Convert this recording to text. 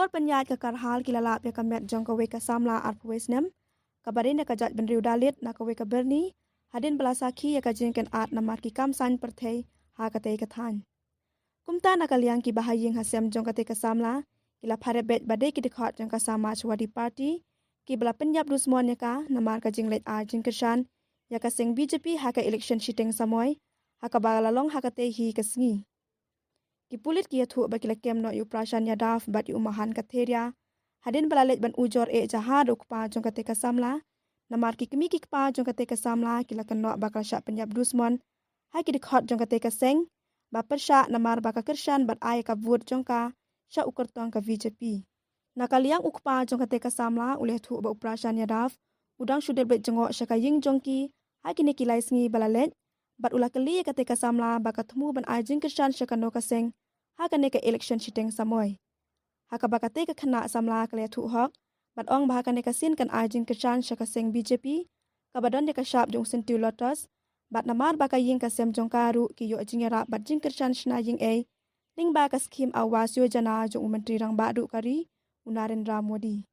Kor penyat ke karhal kilalap ya kamet jong kawe ka samla arpwesnem. Kabarin ya kajat benriu dalit na kawe ka berni. Hadin belasaki ya kajingken at namar ki kamsan pertei ha katei kathan. Kumta na kaliang ki bahaying hasem jong katei ka samla. Kila parebet badai ki dekhot jong ka sama chwadi party. Ki bela penyap dusmon ya ka namar ka jinglet a jingkershan. Ya ka sing BJP ha ka election shiteng samoy. Ha ka balalong ha katei hi kesengi. Ki pulit ki yathu bakila kem no yu prashan ya daf bat yu umahan katheria. Hadin balalet ban ujor jahad ukpa jong kate kasamla. Namar ki kemi ki kpa jong kate kasamla kila kan no bakal syak penyap dusmon. Hai ki dikhot jong kate kaseng. Ba persyak namar baka kershan bat ay ka vot jong ka syak ukur tong ka VJP. Nakaliang ukpa jong kate kasamla uleh thu ba uprashan ya daf. Udang syudel bet jengok syaka ying jong ki. Hai kini kilai sengi balalet. Bat ulah kali kate kasamla baka temu ban ay jing kershan syaka no kaseng. Haka ne ka election shiteng samoy. Haka bakate ka khana samla kale thu hok. Bat ong bahaka ne ka sin kan ajing kershan syaka seng BJP. Kabadon de ka syap jong sentiu lotus. Bat namar baka ying ka sem jong karu ki yo jingera bat jing kershan shna ying ling ba ka skim awas yo jana jong menteri rang badu kari Narendra Modi.